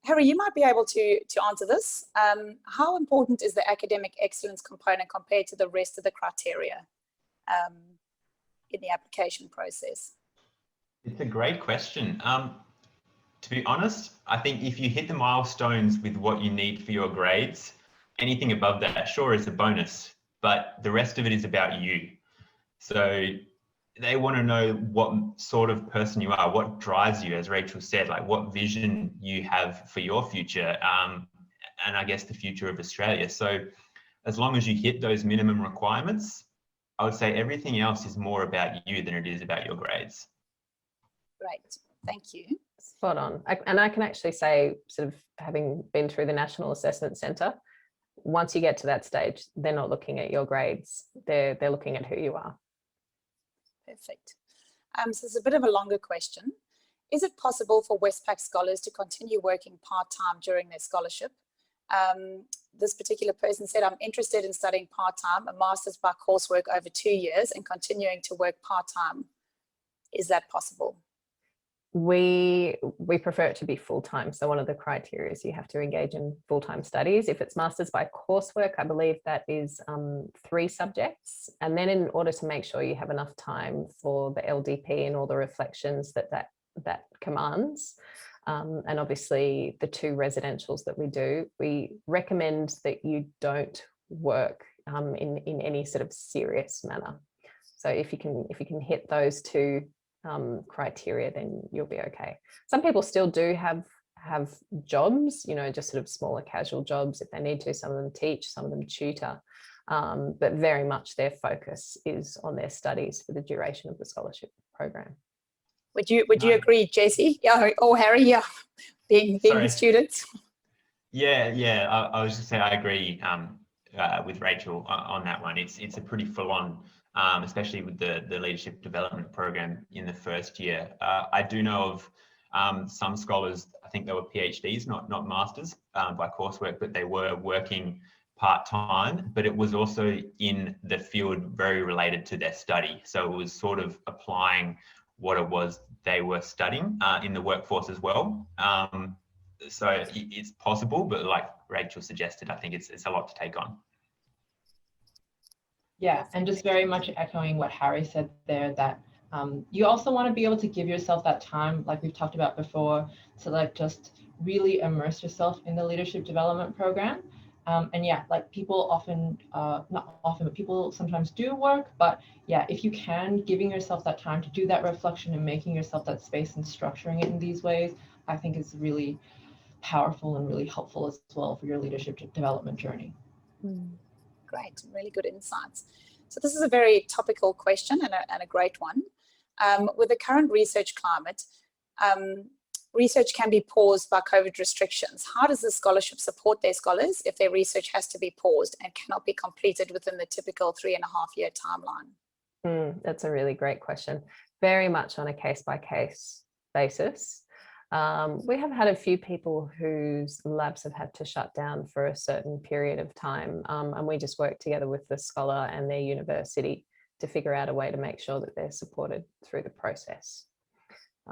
Harry, you might be able to answer this. How important is the academic excellence component compared to the rest of the criteria in the application process? It's a great question. To be honest, I think if you hit the milestones with what you need for your grades, anything above that, sure, is a bonus, but the rest of it is about you. So they want to know what sort of person you are, what drives you, as Rachel said, like what vision you have for your future, and I guess the future of Australia. So as long as you hit those minimum requirements, I would say everything else is more about you than it is about your grades. Great, thank you. Spot on. And I can actually say, sort of having been through the National Assessment Centre, once you get to that stage, they're not looking at your grades, they're looking at who you are. Perfect. So it's a bit of a longer question. Is it possible for Westpac scholars to continue working part-time during their scholarship? This particular person said, I'm interested in studying part-time, a master's by coursework over 2 years and continuing to work part-time. Is that possible? We prefer it to be full-time. So one of the criteria is you have to engage in full-time studies. If it's master's by coursework, I believe that is 3 subjects. And then in order to make sure you have enough time for the LDP and all the reflections that commands, and obviously the 2 residentials that we do, we recommend that you don't work in any sort of serious manner. So if you can hit those 2 criteria, then you'll be okay. Some people still do have jobs, just sort of smaller casual jobs if they need to. Some of them teach, some of them tutor, but very much their focus is on their studies for the duration of the scholarship program. Would you agree, Jessie? Yeah, or Harry? Yeah, being students. Yeah. I was just saying I agree with Rachel on that one. It's a pretty full-on. Especially with the leadership development program in the first year. I do know of some scholars, I think they were PhDs, not masters by coursework, but they were working part-time, but it was also in the field very related to their study. So it was sort of applying what it was they were studying in the workforce as well. So it's possible, but like Rachel suggested, I think it's a lot to take on. Yeah, and just very much echoing what Harry said there, that you also want to be able to give yourself that time, like we've talked about before, to like just really immerse yourself in the leadership development program. And yeah, like people often, not often, but people sometimes do work, but yeah, if you can, giving yourself that time to do that reflection and making yourself that space and structuring it in these ways, I think is really powerful and really helpful as well for your leadership development journey. Great, really good insights. So this is a very topical question and a great one. With the current research climate, research can be paused by COVID restrictions. How does the scholarship support their scholars if their research has to be paused and cannot be completed within the typical 3.5-year timeline? That's a really great question. Very much on a case-by-case basis. We have had a few people whose labs have had to shut down for a certain period of time, and we just work together with the scholar and their university to figure out a way to make sure that they're supported through the process.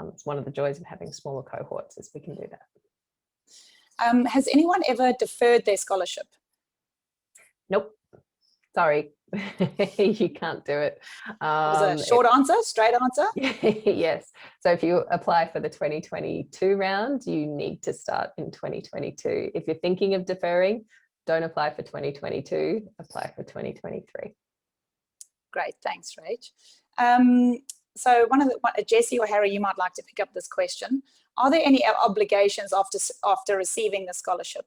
It's one of the joys of having smaller cohorts, is we can do that. Has anyone ever deferred their scholarship? Nope. Sorry, you can't do it. Was a short answer, straight answer? Yes. So if you apply for the 2022 round, you need to start in 2022. If you're thinking of deferring, don't apply for 2022, apply for 2023. Great, thanks, Rach. So Jessie or Harry, you might like to pick up this question. Are there any obligations after receiving the scholarship?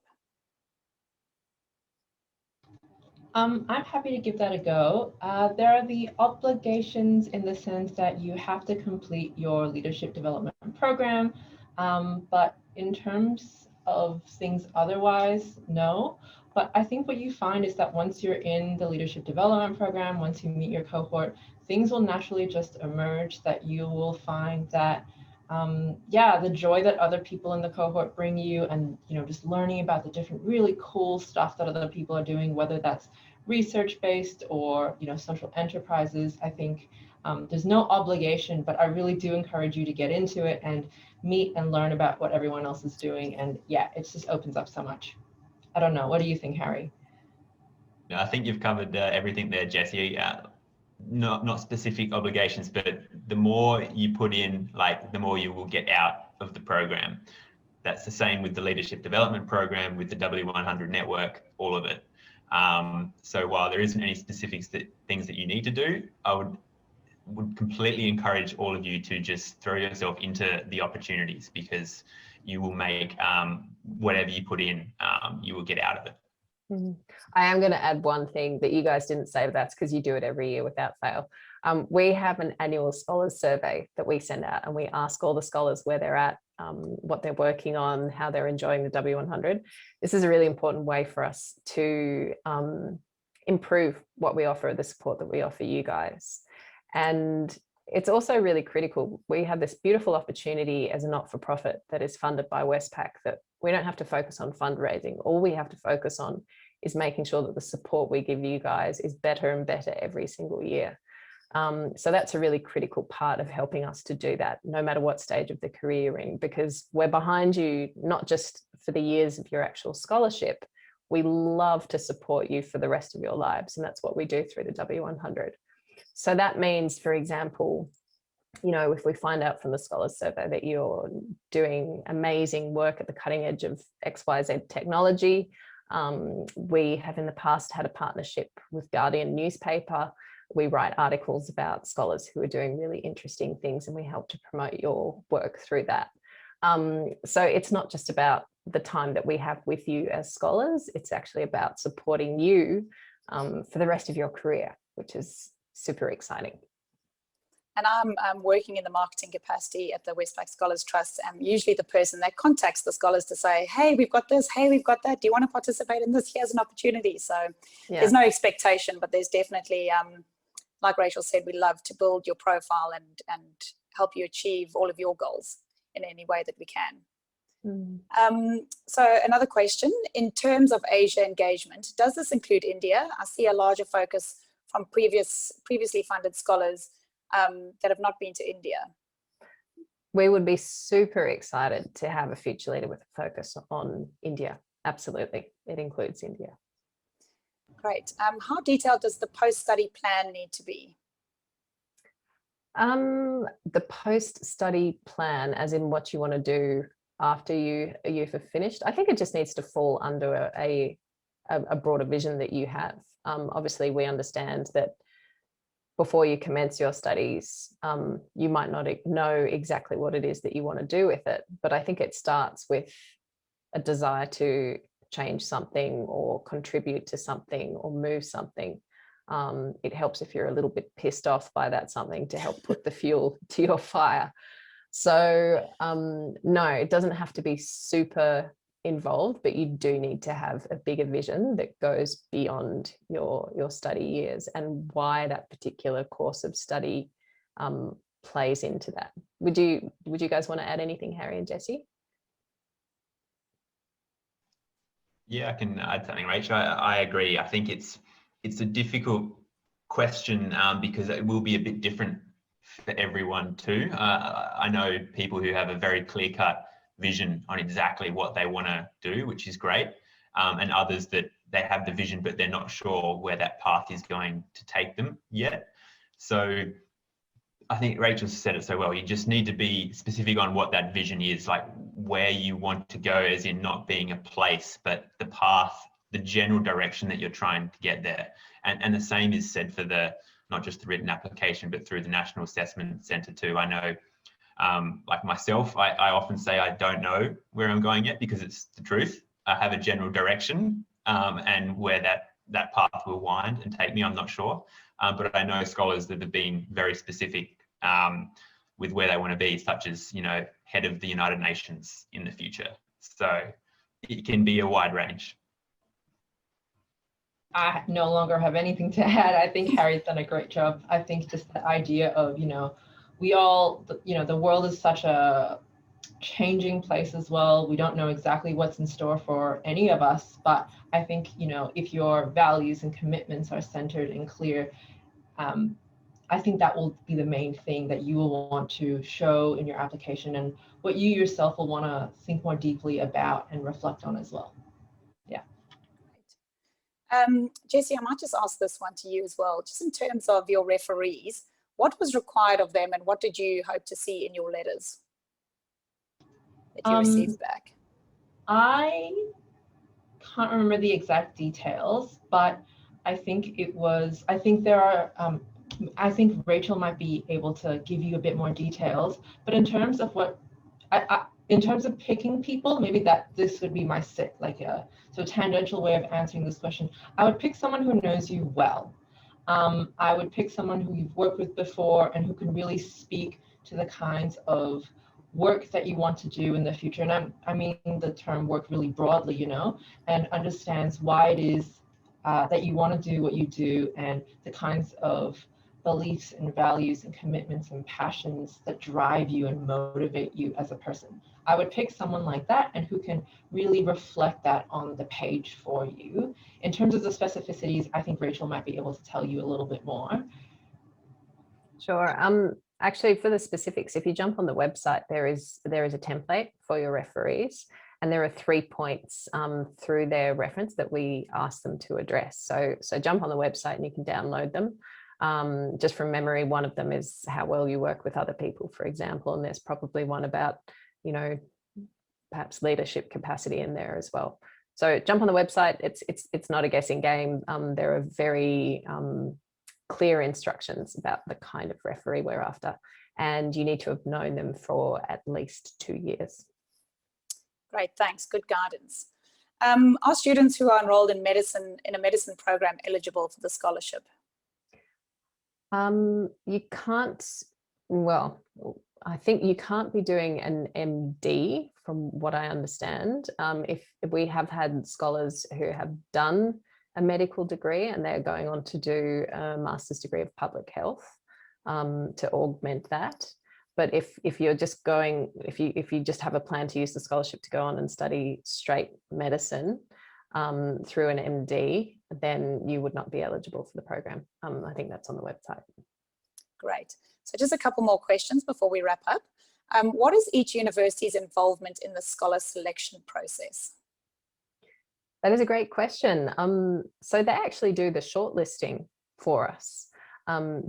I'm happy to give that a go. There are the obligations in the sense that you have to complete your leadership development program, but in terms of things otherwise, no. But I think what you find is that once you're in the leadership development program, once you meet your cohort, things will naturally just emerge, that you will find that the joy that other people in the cohort bring you, and just learning about the different really cool stuff that other people are doing, whether that's research-based or social enterprises. I think there's no obligation, but I really do encourage you to get into it and meet and learn about what everyone else is doing. And yeah, it just opens up so much. I don't know. What do you think, Harry? No, I think you've covered everything there, Jessie. Not specific obligations, but the more you put in, the more you will get out of the program. That's the same with the leadership development program, with the W100 network, all of it. So while there isn't any specific things that you need to do, I would completely encourage all of you to just throw yourself into the opportunities, because you will make whatever you put in, you will get out of it. I am going to add one thing that you guys didn't say, but that's because you do it every year without fail. We have an annual scholars survey that we send out, and we ask all the scholars where they're at, what they're working on, how they're enjoying the W100. This is a really important way for us to improve what we offer, the support that we offer you guys. And it's also really critical. We have this beautiful opportunity as a not-for-profit that is funded by Westpac, that we don't have to focus on fundraising. All we have to focus on is making sure that the support we give you guys is better and better every single year. So that's a really critical part of helping us to do that, no matter what stage of the career you're in, because we're behind you, not just for the years of your actual scholarship. We love to support you for the rest of your lives. And that's what we do through the W100. So that means, for example, if we find out from the Scholars Survey that you're doing amazing work at the cutting edge of XYZ technology, we have in the past had a partnership with Guardian newspaper. We write articles about scholars who are doing really interesting things, and we help to promote your work through that. So it's not just about the time that we have with you as scholars, it's actually about supporting you for the rest of your career, which is super exciting. And I'm working in the marketing capacity at the Westpac Scholars Trust. I'm usually the person that contacts the scholars to say, hey, we've got this, hey, we've got that. Do you want to participate in this? Here's an opportunity. So there's no expectation, but there's definitely, like Rachel said, we love to build your profile and help you achieve all of your goals in any way that we can. So another question, in terms of Asia engagement, does this include India? I see a larger focus from previously funded scholars that have not been to India. We would be super excited to have a future leader with a focus on India. Absolutely, it includes India. Great. How detailed does the post-study plan need to be? The post-study plan, as in what you want to do after you've finished, I think it just needs to fall under a broader vision that you have. Obviously, we understand that before you commence your studies, you might not know exactly what it is that you want to do with it. But I think it starts with a desire to change something or contribute to something or move something. It helps if you're a little bit pissed off by that something to help put the fuel to your fire. So no, it doesn't have to be super involved, but you do need to have a bigger vision that goes beyond your study years and why that particular course of study plays into that. Would you guys want to add anything, Harry and Jessie? Yeah, I can add something, Rachel. I agree. I think it's a difficult question because it will be a bit different for everyone too. I know people who have a very clear-cut vision on exactly what they want to do, which is great, and others that they have the vision but they're not sure where that path is going to take them yet. So I think Rachel said it so well. You just need to be specific on what that vision is, like where you want to go, as in not being a place, but the path, the general direction that you're trying to get there. And the same is said for not just the written application, but through the National Assessment Centre too. I know, like myself, I often say I don't know where I'm going yet because it's the truth. I have a general direction, and where that path will wind and take me, I'm not sure. But I know scholars that have been very specific with where they want to be, such as, head of the United Nations in the future. So it can be a wide range. I no longer have anything to add. I think Harry's done a great job. I think just the idea of, we all, the world is such a changing place as well. We don't know exactly what's in store for any of us, but I think, if your values and commitments are centered and clear, I think that will be the main thing that you will want to show in your application and what you yourself will want to think more deeply about and reflect on as well. Yeah. Jessie, I might just ask this one to you as well. Just in terms of your referees, what was required of them and what did you hope to see in your letters that you received back? I can't remember the exact details, but I think there are, I think Rachel might be able to give you a bit more details, but in terms of in terms of picking people, maybe this would be my tangential way of answering this question. I would pick someone who knows you well. I would pick someone who you've worked with before and who can really speak to the kinds of work that you want to do in the future. And I mean the term work really broadly, and understands why it is that you want to do what you do and the kinds of beliefs and values and commitments and passions that drive you and motivate you as a person. I would pick someone like that and who can really reflect that on the page for you. In terms of the specificities, I think Rachel might be able to tell you a little bit more. Sure. Actually, for the specifics, if you jump on the website, there is a template for your referees, and there are 3 points through their reference that we ask them to address. So jump on the website and you can download them. Just from memory, one of them is how well you work with other people, for example, and there's probably one about, perhaps leadership capacity in there as well. So jump on the website. It's not a guessing game. There are very clear instructions about the kind of referee we're after, and you need to have known them for at least 2 years. Great, thanks. Good guidance. Are students who are enrolled in a medicine program eligible for the scholarship? You can't, well, I think you can't be doing an MD from what I understand. If we have had scholars who have done a medical degree and they're going on to do a master's degree of public health to augment that. But if you're just going, if you just have a plan to use the scholarship to go on and study straight medicine through an MD, then you would not be eligible for the program. I think that's on the website. Great. So just a couple more questions before we wrap up. What is each university's involvement in the scholar selection process? That is a great question. So they actually do the shortlisting for us.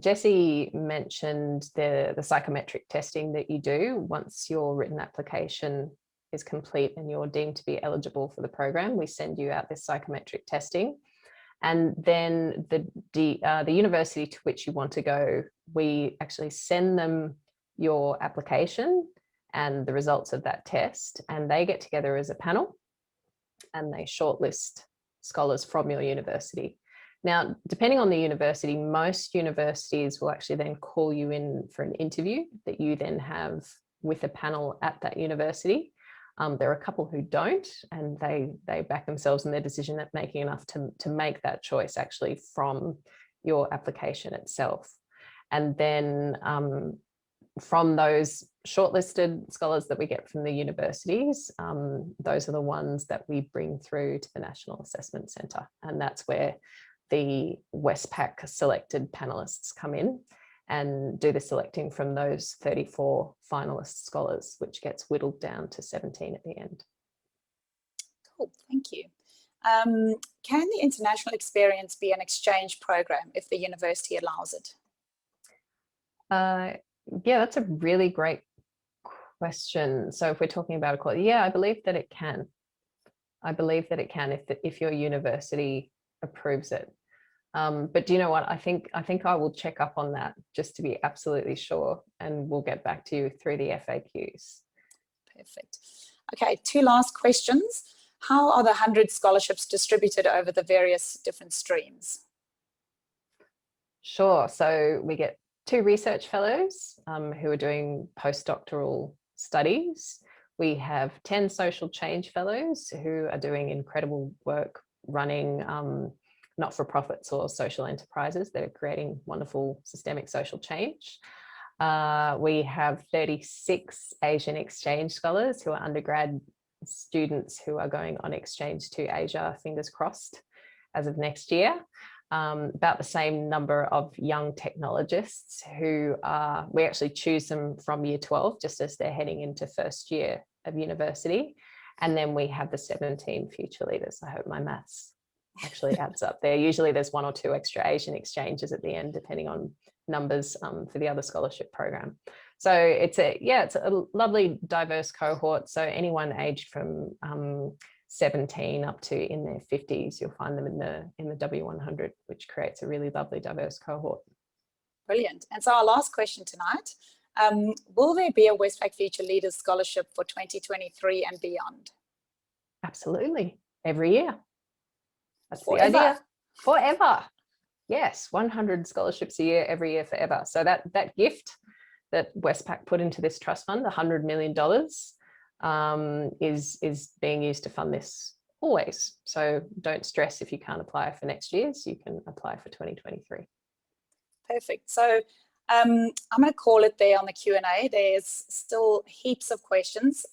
Jessie mentioned the psychometric testing that you do once your written application is complete and you're deemed to be eligible for the program. We send you out this psychometric testing, and then the university to which you want to go, we actually send them your application and the results of that test, and they get together as a panel and they shortlist scholars from your university. Now, depending on the university, most universities will actually then call you in for an interview that you then have with a panel at that university. There are a couple who don't, and they back themselves in their decision at making enough to make that choice actually from your application itself. And then from those shortlisted scholars that we get from the universities, those are the ones that we bring through to the National Assessment Centre. And that's where the Westpac selected panelists come in and do the selecting from those 34 finalist scholars, which gets whittled down to 17 at the end. Cool, thank you. Can the international experience be an exchange program if the university allows it? Yeah, that's a really great question. So if we're talking about equality, yeah, I believe that it can. I believe that it can if your university approves it. But do you know what? I think I will check up on that just to be absolutely sure, and we'll get back to you through the FAQs. Perfect. Okay, 2 last questions. How are the 100 scholarships distributed over the various different streams? Sure. So we get 2 research fellows who are doing postdoctoral studies. We have 10 social change fellows who are doing incredible work running not-for-profits or social enterprises that are creating wonderful systemic social change. We have 36 Asian exchange scholars who are undergrad students who are going on exchange to Asia, fingers crossed, as of next year. About the same number of young technologists who we actually choose them from year 12, just as they're heading into first year of university. And then we have the 17 future leaders. I hope my maths actually adds up there. Usually there's 1 or 2 extra Asian exchanges at the end, depending on numbers for the other scholarship program. So it's a lovely diverse cohort. So anyone aged from 17 up to in their 50s, you'll find them in the W100, which creates a really lovely diverse cohort. Brilliant. And so our last question tonight, will there be a Westpac Future Leaders Scholarship for 2023 and beyond? Absolutely. Every year. That's Forever. the idea. Forever. Yes, 100 scholarships a year, every year, forever. So that gift that Westpac put into this trust fund, $100 million, is being used to fund this always. So don't stress if you can't apply for next year's, you can apply for 2023. Perfect. So I'm going to call it there on the Q&A. There's still heaps of questions.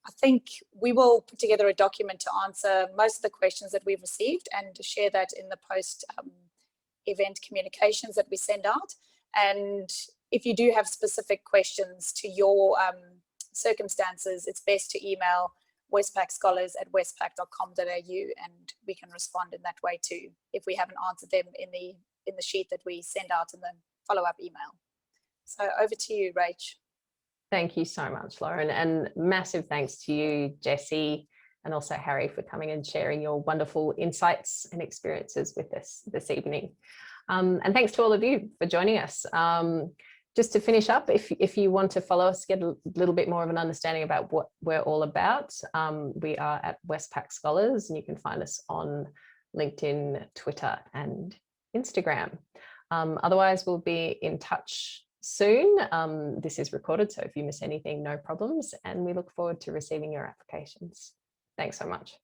I think we will put together a document to answer most of the questions that we've received and to share that in the post event communications that we send out. And if you do have specific questions to your circumstances, it's best to email westpacscholars@westpac.com.au and we can respond in that way too, if we haven't answered them in the sheet that we send out in the follow-up email. So over to you, Rach. Thank you so much, Lauren, and massive thanks to you, Jessie, and also Harry for coming and sharing your wonderful insights and experiences with us this evening. And thanks to all of you for joining us. Just to finish up, if you want to follow us, get a little bit more of an understanding about what we're all about, we are at Westpac Scholars, and you can find us on LinkedIn, Twitter, and Instagram. Otherwise, we'll be in touch soon. This is recorded, so if you miss anything, no problems, and we look forward to receiving your applications. Thanks so much.